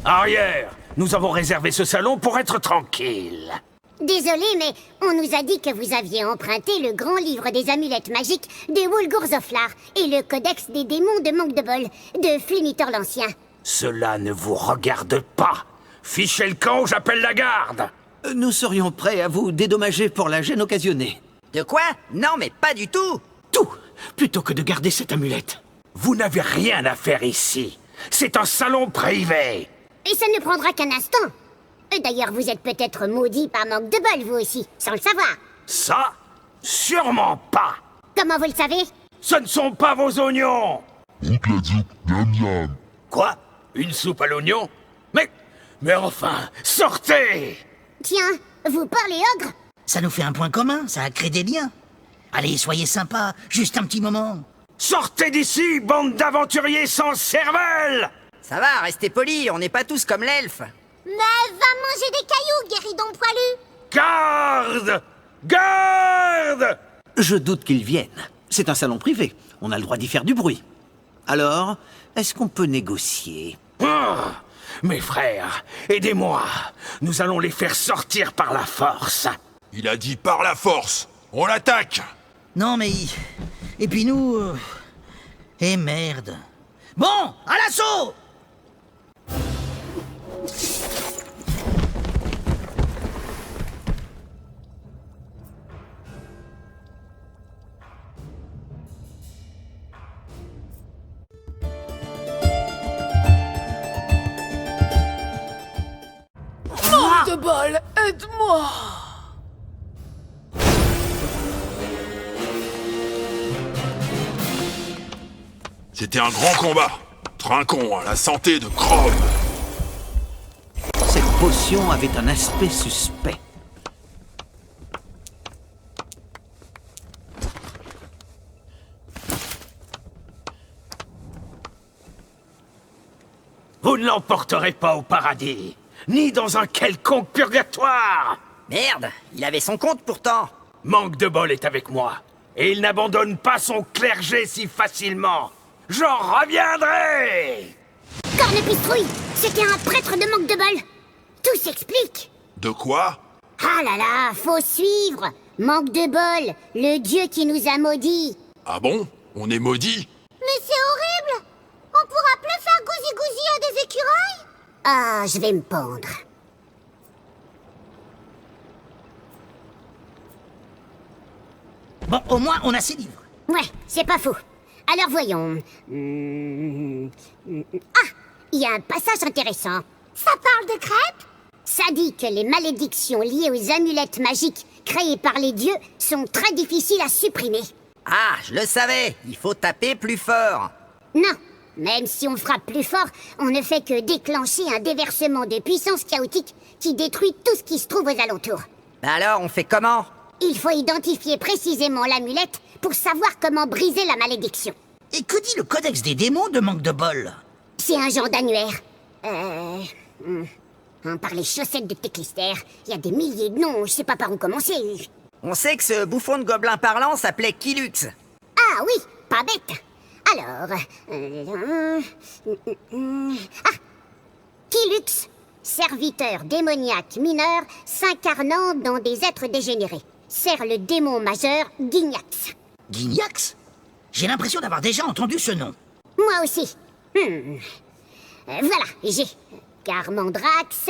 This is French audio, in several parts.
Arrière! Nous avons réservé ce salon pour être tranquille. Désolé, mais on nous a dit que vous aviez emprunté le grand livre des amulettes magiques de Wulgurzoflar et le codex des démons de Manque de Bol de Flunitor l'Ancien. Cela ne vous regarde pas. Fichez le camp, j'appelle la garde. Nous serions prêts à vous dédommager pour la gêne occasionnée. De quoi? Non, mais pas du tout. Tout, plutôt que de garder cette amulette. Vous n'avez rien à faire ici. C'est un salon privé. Et ça ne prendra qu'un instant. D'ailleurs, vous êtes peut-être maudit par Manque de Bol, vous aussi, sans le savoir. Ça, sûrement pas. Comment vous le savez? Ce ne sont pas vos oignons. Quoi? Une soupe à l'oignon? Mais enfin, sortez! Tiens, vous parlez ogre? Ça nous fait un point commun, ça a créé des liens. Allez, soyez sympa, juste un petit moment. Sortez d'ici, bande d'aventuriers sans cervelle! Ça va, restez polis, on n'est pas tous comme l'elfe. Mais va manger des cailloux, guéridon poilu! Garde! Garde! Je doute qu'ils viennent. C'est un salon privé. On a le droit d'y faire du bruit. Alors, est-ce qu'on peut négocier? Ah, mes frères, aidez-moi. Nous allons les faire sortir par la force. Il a dit par la force. On l'attaque. Non mais... Et puis nous... Eh merde. Bon, à l'assaut! Manque de Bol, aide-moi! C'était un grand combat. Trinquons à la santé de Chrome. Cette potion avait un aspect suspect. Vous ne l'emporterez pas au paradis, ni dans un quelconque purgatoire. Merde, il avait son compte pourtant. Manque de Bol est avec moi, et il n'abandonne pas son clergé si facilement. J'en reviendrai! Cornepistrouille, c'était un prêtre de Manque de Bol. Tout s'explique. De quoi? Ah là là, faut suivre. Manque de Bol, le dieu qui nous a maudits. Ah bon? On est maudit? Mais c'est horrible. On pourra plus faire gousi-gousi à des écureuils? Ah, je vais me pendre. Bon, au moins, on a ces livres. Ouais, c'est pas faux. Alors voyons. Ah, il y a un passage intéressant. Ça parle de crêpes? Ça dit que les malédictions liées aux amulettes magiques créées par les dieux sont très difficiles à supprimer. Ah, je le savais, il faut taper plus fort. Non, même si on frappe plus fort, on ne fait que déclencher un déversement de puissance chaotique qui détruit tout ce qui se trouve aux alentours. Alors, on fait comment? Il faut identifier précisément l'amulette pour savoir comment briser la malédiction. Et que dit le codex des démons de Manque de Bol? C'est un genre d'annuaire. Par les chaussettes de Teclister, il y a des milliers de noms, je sais pas par où commencer. On sait que ce bouffon de gobelin parlant s'appelait Kilux. Ah oui, pas bête. Alors... Kilux, serviteur démoniaque mineur s'incarnant dans des êtres dégénérés, sert le démon majeur Gignax. Gignax? J'ai l'impression d'avoir déjà entendu ce nom. Moi aussi. Voilà, j'ai Carmandrax,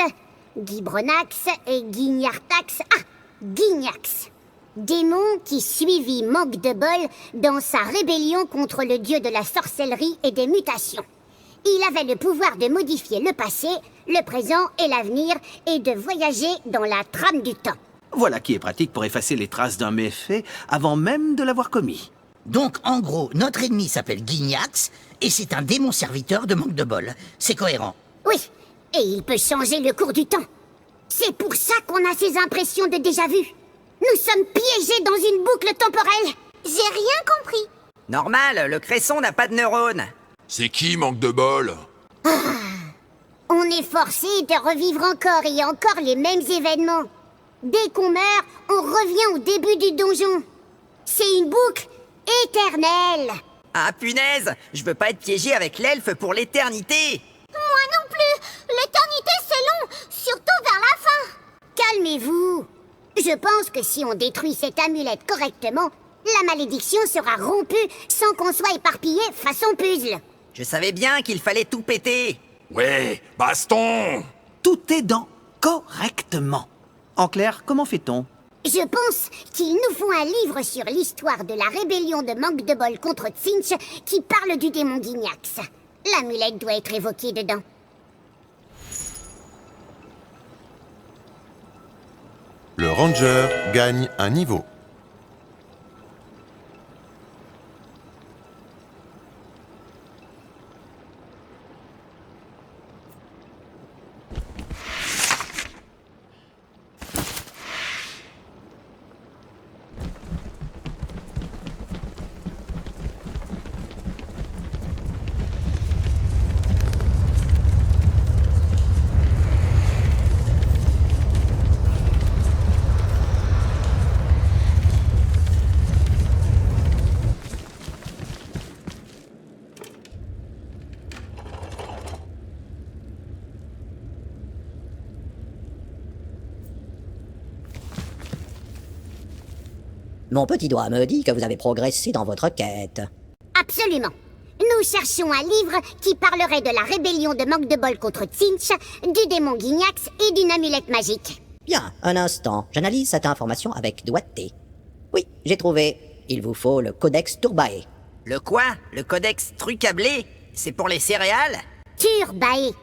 Gibronax et Gignartax. Ah, Gignax. Démon qui suivit Manque de Bol dans sa rébellion contre le dieu de la sorcellerie et des mutations. Il avait le pouvoir de modifier le passé, le présent et l'avenir et de voyager dans la trame du temps. Voilà qui est pratique pour effacer les traces d'un méfait avant même de l'avoir commis. Donc, en gros, notre ennemi s'appelle Gignax, et c'est un démon serviteur de Manque de Bol. C'est cohérent. Oui, et il peut changer le cours du temps. C'est pour ça qu'on a ces impressions de déjà-vu. Nous sommes piégés dans une boucle temporelle. J'ai rien compris. Normal, le cresson n'a pas de neurones. C'est qui, Manque de Bol? On est forcé de revivre encore et encore les mêmes événements. Dès qu'on meurt, on revient au début du donjon. C'est une boucle éternelle. Ah punaise, je veux pas être piégé avec l'elfe pour l'éternité. Moi non plus. L'éternité Je pense que si on détruit cette amulette correctement, la malédiction sera rompue sans qu'on soit éparpillé façon puzzle. Je savais bien qu'il fallait tout péter. Ouais, baston! Tout est dans correctement. En clair, comment fait-on? Je pense qu'il nous faut un livre sur l'histoire de la rébellion de Manque de Bol contre Tzinch qui parle du démon Guignax. L'amulette doit être évoquée dedans. Le ranger gagne un niveau. Mon petit doigt me dit que vous avez progressé dans votre quête. Absolument. Nous cherchons un livre qui parlerait de la rébellion de Manque de Bol contre Tzinch, du démon Guignax et d'une amulette magique. Bien, un instant, j'analyse cette information avec doigté. Oui, j'ai trouvé. Il vous faut le Codex Turbae. Le quoi? Le codex trucablé? C'est pour les céréales? Turbae.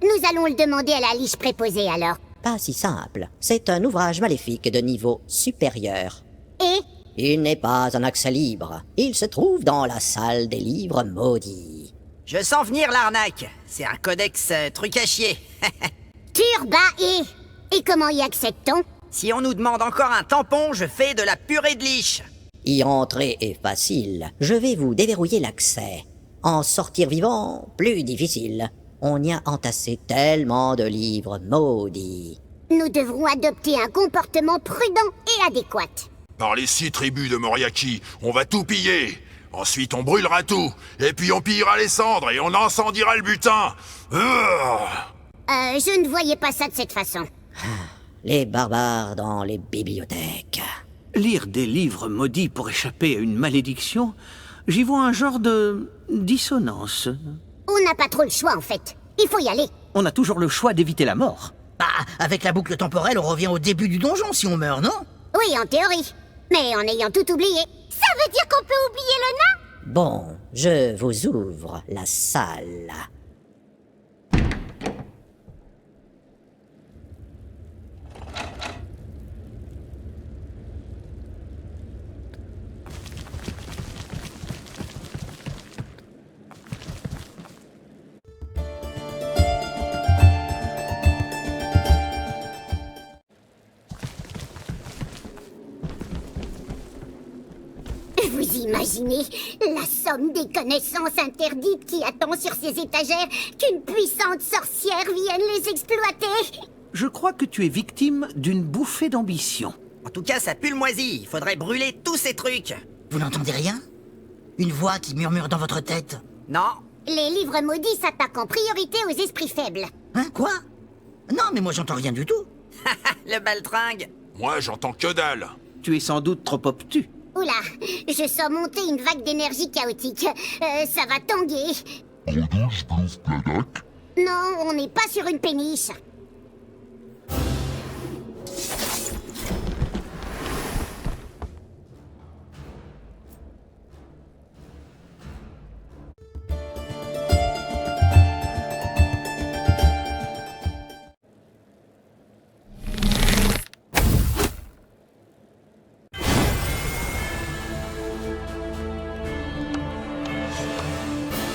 Nous allons le demander à la liche préposée alors. Pas si simple. C'est un ouvrage maléfique de niveau supérieur. Et Il n'est pas un accès libre. Il se trouve dans la salle des livres maudits. Je sens venir l'arnaque. C'est un codex truc à chier. Turbae. Et comment y accède-t-on? Si on nous demande encore un tampon, je fais de la purée de liche. Y entrer est facile. Je vais vous déverrouiller l'accès. En sortir vivant, plus difficile. On y a entassé tellement de livres maudits. Nous devrons adopter un comportement prudent et adéquat. Par les 6 tribus de Moriaki, on va tout piller. Ensuite, on brûlera tout. Et puis, on pillera les cendres et on incendiera le butin. Je ne voyais pas ça de cette façon. Les barbares dans les bibliothèques. Lire des livres maudits pour échapper à une malédiction, j'y vois un genre de dissonance. On n'a pas trop le choix en fait. Il faut y aller. On a toujours le choix d'éviter la mort. Bah, avec la boucle temporelle, on revient au début du donjon si on meurt, non? Oui, en théorie. Mais en ayant tout oublié. Ça veut dire qu'on peut oublier le nain? Bon, je vous ouvre la salle. Vous imaginez la somme des connaissances interdites qui attend sur ces étagères qu'une puissante sorcière vienne les exploiter? Je crois que tu es victime d'une bouffée d'ambition. En tout cas, ça pue le moisi. Il faudrait brûler tous ces trucs. Vous n'entendez rien? Une voix qui murmure dans votre tête. Non. Les livres maudits s'attaquent en priorité aux esprits faibles. Hein, quoi? Non, mais moi j'entends rien du tout. Le baltringue. Moi, j'entends que dalle. Tu es sans doute trop obtus. Oula, je sens monter une vague d'énergie chaotique. Ça va tanguer. Non, on n'est pas sur une péniche.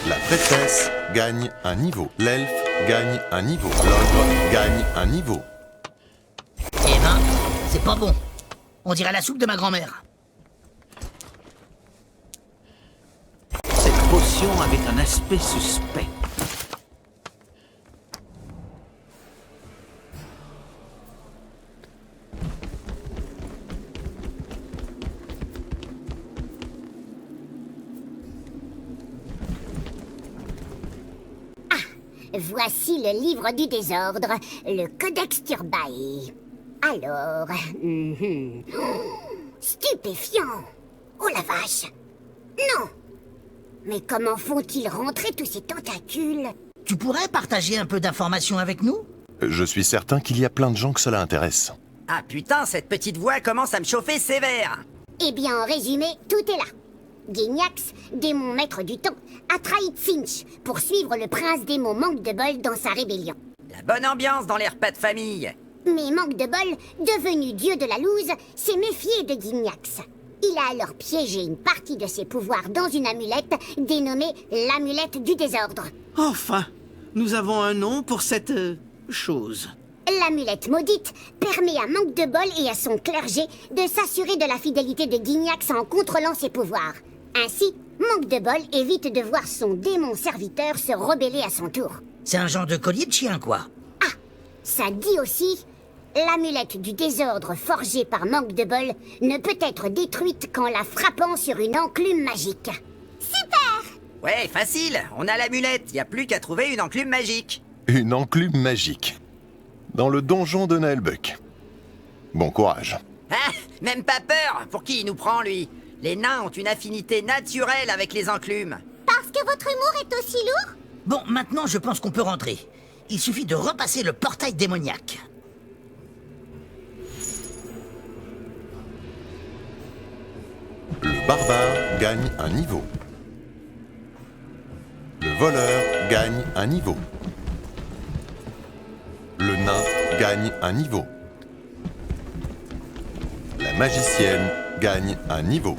La prêtresse gagne un niveau. L'elfe gagne un niveau. L'ogre gagne un niveau. Eh ben, c'est pas bon. On dirait la soupe de ma grand-mère. Cette potion avait un aspect suspect. Voici le livre du désordre, le Codex Turbae. Alors... Stupéfiant! Oh la vache! Non! Mais comment font-ils rentrer tous ces tentacules? Tu pourrais partager un peu d'informations avec nous? Je suis certain qu'il y a plein de gens que cela intéresse. Ah putain, cette petite voix commence à me chauffer sévère. Eh bien, en résumé, tout est là. Gignax, démon maître du temps, a trahi Finch pour suivre le prince démon Manque de Bol dans sa rébellion. La bonne ambiance dans les repas de famille. Mais Manque de Bol, devenu dieu de la loose, s'est méfié de Gignax. Il a alors piégé une partie de ses pouvoirs dans une amulette dénommée l'amulette du désordre. Enfin, nous avons un nom pour cette chose. L'amulette maudite permet à Manque de Bol et à son clergé de s'assurer de la fidélité de Gignax en contrôlant ses pouvoirs. Ainsi, Manque de Bol évite de voir son démon serviteur se rebeller à son tour. C'est un genre de collier de chien, quoi. Ah, ça dit aussi, l'amulette du désordre forgée par Manque de Bol ne peut être détruite qu'en la frappant sur une enclume magique. Super! Ouais, facile, on a l'amulette, y a plus qu'à trouver une enclume magique. Une enclume magique. Dans le donjon de Naelbuck. Bon courage. Ah, même pas peur. Pour qui il nous prend, lui? Les nains ont une affinité naturelle avec les enclumes. Parce que votre humour est aussi lourd? Bon, maintenant, je pense qu'on peut rentrer. Il suffit de repasser le portail démoniaque. Le barbare gagne un niveau. Le voleur gagne un niveau. Le nain gagne un niveau. La magicienne gagne un niveau.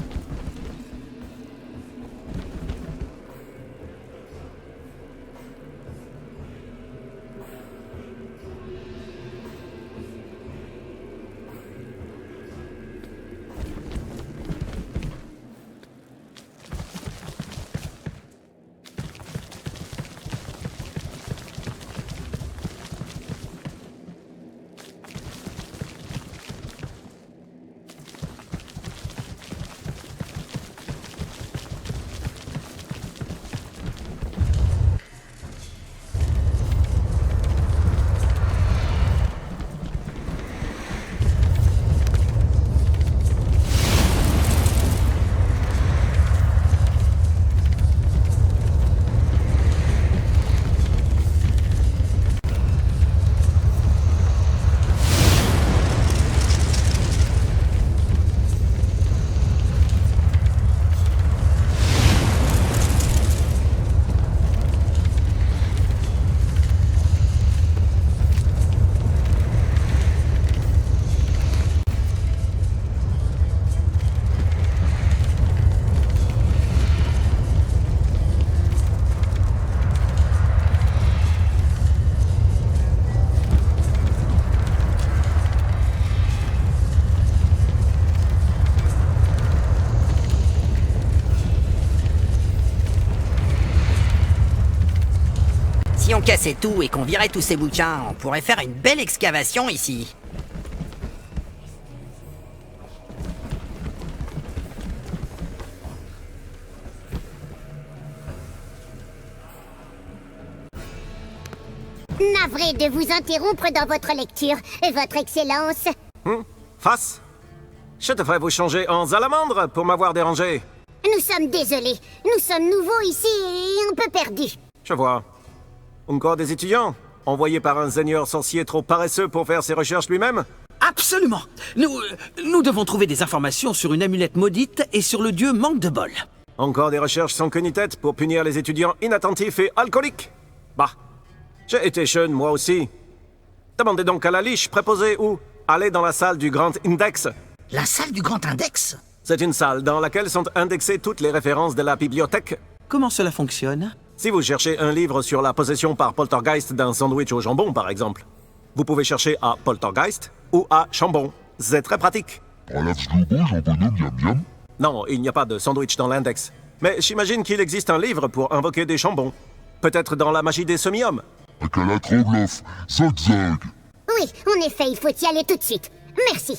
Si on cassait tout et qu'on virait tous ces bouquins, on pourrait faire une belle excavation ici. Navré de vous interrompre dans votre lecture, Votre Excellence. Face, je devrais vous changer en salamandre pour m'avoir dérangé. Nous sommes désolés. Nous sommes nouveaux ici et un peu perdus. Je vois. Encore des étudiants envoyés par un seigneur sorcier trop paresseux pour faire ses recherches lui-même? Absolument. Nous devons trouver des informations sur une amulette maudite et sur le dieu Manque de Bol. Encore des recherches sans queue ni tête pour punir les étudiants inattentifs et alcooliques? Bah, j'ai été jeune moi aussi. Demandez donc à la liche préposée où allez dans la salle du Grand Index. La salle du Grand Index? C'est une salle dans laquelle sont indexées toutes les références de la bibliothèque. Comment cela fonctionne? Si vous cherchez un livre sur la possession par poltergeist d'un sandwich au jambon, par exemple, vous pouvez chercher à poltergeist ou à chambon. C'est très pratique. Non, il n'y a pas de sandwich dans l'index. Mais j'imagine qu'il existe un livre pour invoquer des chambons. Peut-être dans la magie des semi-hommes. Oui, en effet, il faut y aller tout de suite. Merci.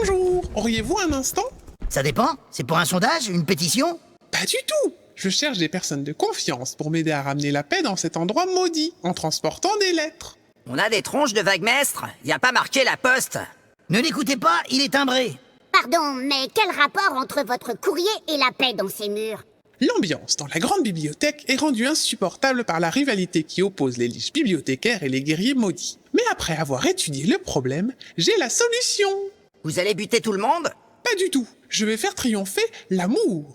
Bonjour, auriez-vous un instant? Ça dépend. C'est pour un sondage, une pétition? Pas du tout. Je cherche des personnes de confiance pour m'aider à ramener la paix dans cet endroit maudit, en transportant des lettres. On a des tronches de vaguemestre. Y a pas marqué la poste. Ne l'écoutez pas, il est timbré. Pardon, mais quel rapport entre votre courrier et la paix dans ces murs? L'ambiance dans la grande bibliothèque est rendue insupportable par la rivalité qui oppose les liches bibliothécaires et les guerriers maudits. Mais après avoir étudié le problème, j'ai la solution. Vous allez buter tout le monde? Pas du tout. Je vais faire triompher l'amour.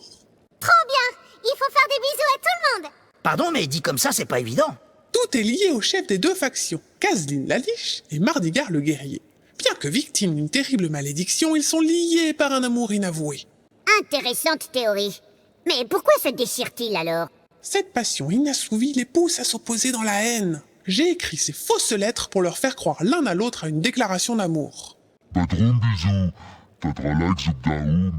Trop bien! Il faut faire des bisous à tout le monde! Pardon, mais dit comme ça, c'est pas évident. Tout est lié au chef des deux factions, Kazlin la liche et Mardigar le guerrier. Bien que victimes d'une terrible malédiction, ils sont liés par un amour inavoué. Intéressante théorie. Mais pourquoi se déchirent-ils alors? Cette passion inassouvie les pousse à s'opposer dans la haine. J'ai écrit ces fausses lettres pour leur faire croire l'un à l'autre à une déclaration d'amour. Patron bisous, Tadralax Zubdaoum.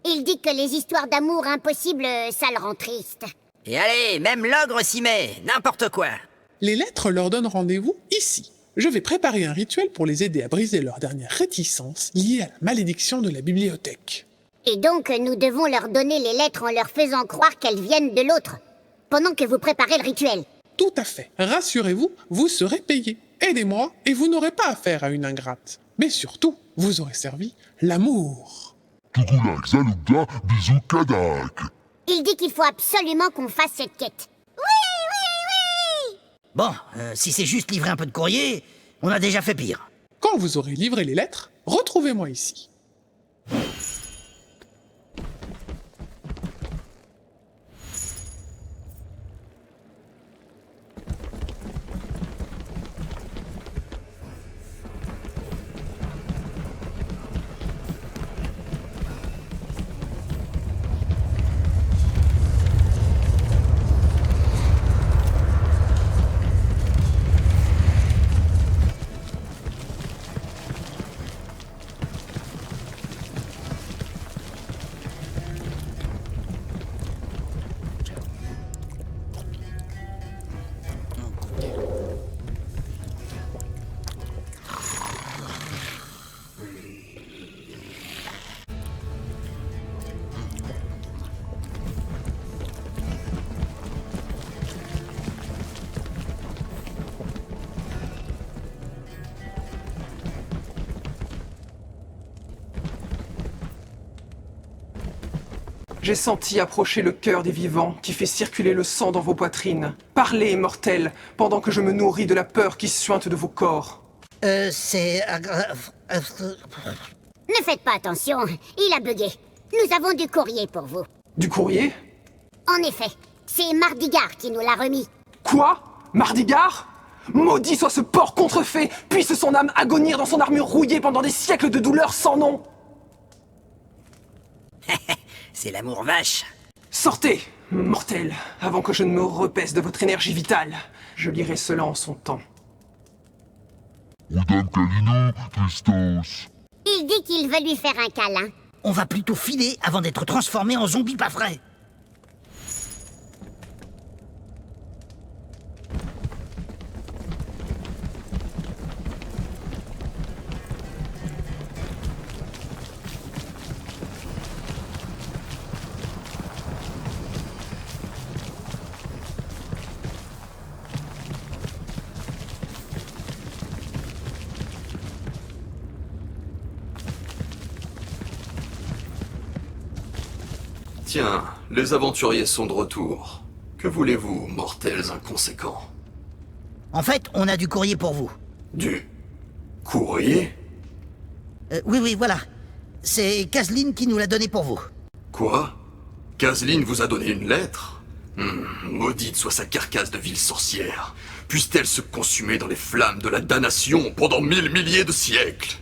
Il dit que les histoires d'amour impossibles, ça le rend triste. Et allez, même l'ogre s'y met, n'importe quoi. Les lettres leur donnent rendez-vous ici. Je vais préparer un rituel pour les aider à briser leur dernière réticence liée à la malédiction de la bibliothèque. Et donc, nous devons leur donner les lettres en leur faisant croire qu'elles viennent de l'autre, pendant que vous préparez le rituel. Tout à fait. Rassurez-vous, vous serez payé. Aidez-moi et vous n'aurez pas affaire à une ingrate. Mais surtout, vous aurez servi l'amour. Tukulak Zalubda bisous Kadak. Il dit qu'il faut absolument qu'on fasse cette quête. Bon, si c'est juste livrer un peu de courrier, on a déjà fait pire. Quand vous aurez livré les lettres, retrouvez-moi ici. J'ai senti approcher le cœur des vivants qui fait circuler le sang dans vos poitrines. Parlez, mortels, pendant que je me nourris de la peur qui suinte de vos corps. C'est... Ne faites pas attention, il a bugué. Nous avons du courrier pour vous. Du courrier? En effet, c'est Mardigar qui nous l'a remis. Quoi? Mardigar? Maudit soit ce porc contrefait, puisse son âme agonir dans son armure rouillée pendant des siècles de douleur sans nom. C'est l'amour vache. Sortez, mortels, avant que je ne me repaisse de votre énergie vitale. Je lirai cela en son temps. Udam Kalino, Tristos. Il dit qu'il veut lui faire un câlin. On va plutôt filer avant d'être transformé en zombie pas frais. Tiens, les aventuriers sont de retour. Que voulez-vous, mortels inconséquents? En fait, on a du courrier pour vous. Du courrier? Oui, voilà. C'est Kazlin qui nous l'a donné pour vous. Quoi? Kazlin vous a donné une lettre? Maudite soit sa carcasse de vile sorcière. Puisse-t-elle se consumer dans les flammes de la damnation pendant 1000 milliers de siècles?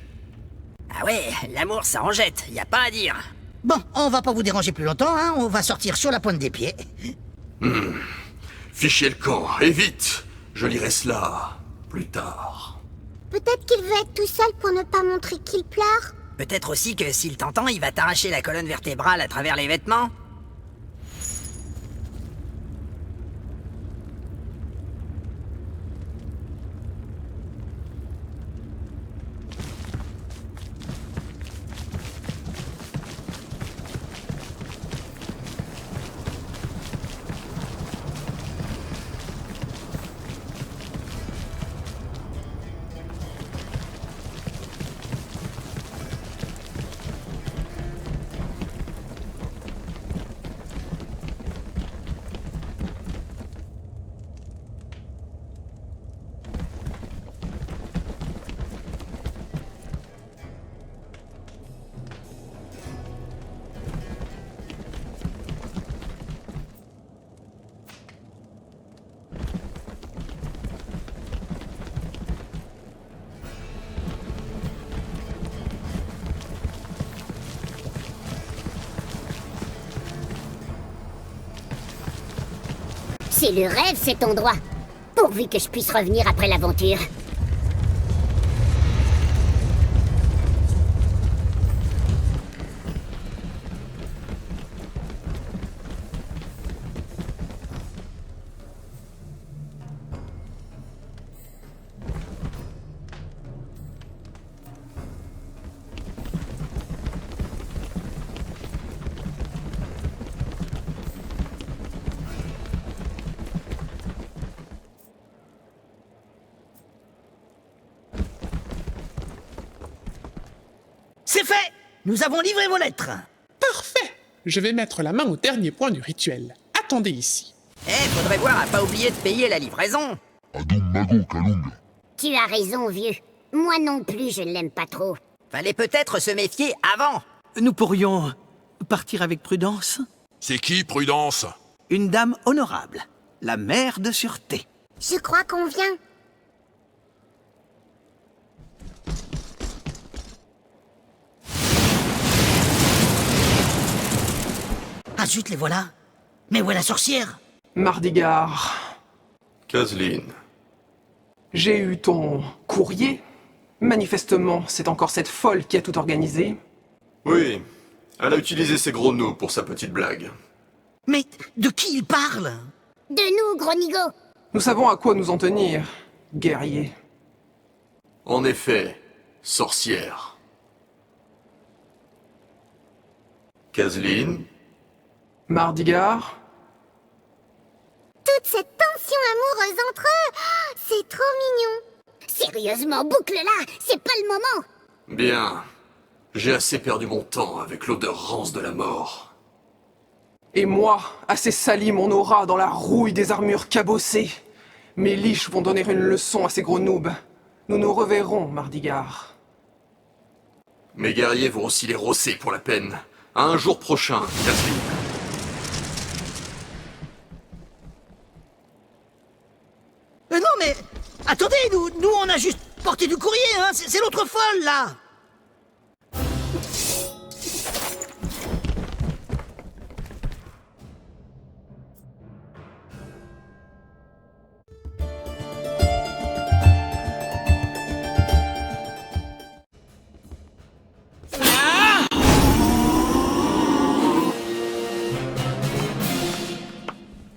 Ah ouais, l'amour ça en jette, y a pas à dire. Bon, on va pas vous déranger plus longtemps, hein. On va sortir sur la pointe des pieds. Fichez le camp, et vite. Je lirai cela plus tard. Peut-être qu'il veut être tout seul pour ne pas montrer qu'il pleure. Peut-être aussi que s'il t'entend, il va t'arracher la colonne vertébrale à travers les vêtements. C'est le rêve, cet endroit. Pourvu que je puisse revenir après l'aventure. C'est fait! Nous avons livré vos lettres. Parfait! Je vais mettre la main au dernier point du rituel. Attendez ici. Faudrait voir à pas oublier de payer la livraison. Adum Mago Kalung. Tu as raison, vieux. Moi non plus, je ne l'aime pas trop. Fallait peut-être se méfier avant. Nous pourrions partir avec Prudence? C'est qui, Prudence? Une dame honorable, la mère de sûreté. Je crois qu'on vient. Ah zut, les voilà. Mais où est la sorcière? Mardigar, Kazlin. j'ai eu ton courrier. Manifestement, c'est encore cette folle qui a tout organisé. Oui, elle a utilisé ses gros nœuds pour sa petite blague. Mais de qui il parle? De nous, gros nigo. Nous savons à quoi nous en tenir, guerrier. En effet, sorcière. Kazlin, Mardigar, Toute cette tension amoureuse entre eux, c'est trop mignon. Sérieusement, boucle-la, c'est pas le moment. bien. J'ai assez perdu mon temps avec l'odeur rance de la mort. et moi, assez sali mon aura dans la rouille des armures cabossées. Mes liches vont donner une leçon à ces gros noobs. Nous nous reverrons, Mardigar. Mes guerriers vont aussi les rosser pour la peine. À un jour prochain, Kazlin. Non mais... Attendez, nous on a juste porté du courrier, hein. C'est l'autre folle, là.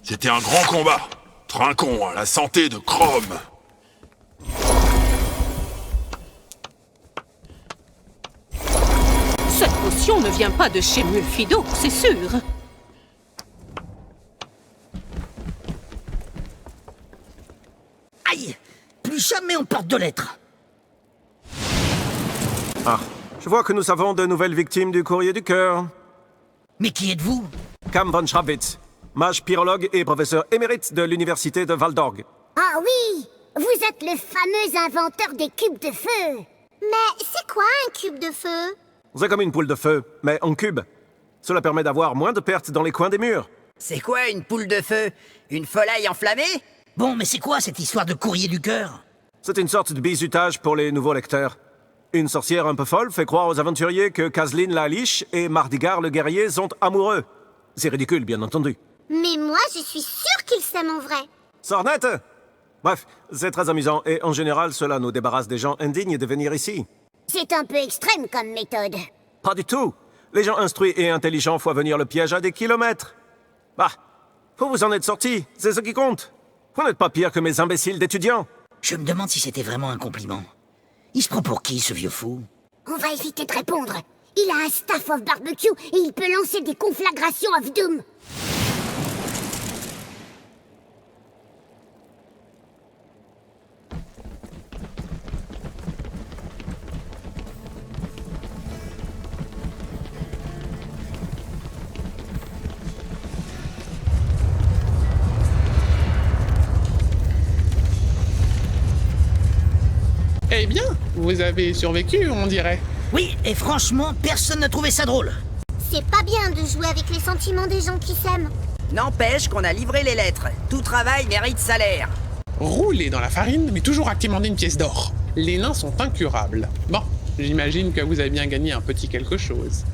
C'était un grand combat. Trinquons à la santé de Chrome. Cette potion ne vient pas de chez Mulfido, c'est sûr. Aïe! Plus jamais on porte de lettres. Ah, je vois que nous avons de nouvelles victimes du courrier du cœur. Mais qui êtes-vous? Cam von Schrabwitz, mage pyrologue et professeur émérite de l'université de Waldorg. Ah oui, vous êtes le fameux inventeur des cubes de feu. Mais c'est quoi un cube de feu? C'est comme une poule de feu, mais en cube. Cela permet d'avoir moins de pertes dans les coins des murs. C'est quoi une poule de feu? Une volaille enflammée? Bon, mais c'est quoi cette histoire de courrier du cœur? C'est une sorte de bizutage pour les nouveaux lecteurs. Une sorcière un peu folle fait croire aux aventuriers que Kazlin la liche et Mardigar le guerrier sont amoureux. C'est ridicule, bien entendu. Mais moi, je suis sûre qu'ils s'aiment en vrai. Sornette! Bref, c'est très amusant et en général, cela nous débarrasse des gens indignes de venir ici. C'est un peu extrême comme méthode. Pas du tout. Les gens instruits et intelligents font venir le piège à des kilomètres. Bah, vous vous en êtes sortis, c'est ce qui compte. Vous n'êtes pas pire que mes imbéciles d'étudiants. Je me demande si c'était vraiment un compliment. Il se prend pour qui, ce vieux fou? On va éviter de répondre. Il a un staff of barbecue et il peut lancer des conflagrations of doom. Eh bien, vous avez survécu, on dirait. Oui, et franchement, personne n'a trouvé ça drôle. C'est pas bien de jouer avec les sentiments des gens qui s'aiment. N'empêche qu'on a livré les lettres. Tout travail mérite salaire. Roulez dans la farine, mais toujours à quémander une pièce d'or. Les nains sont incurables. Bon, j'imagine que vous avez bien gagné un petit quelque chose.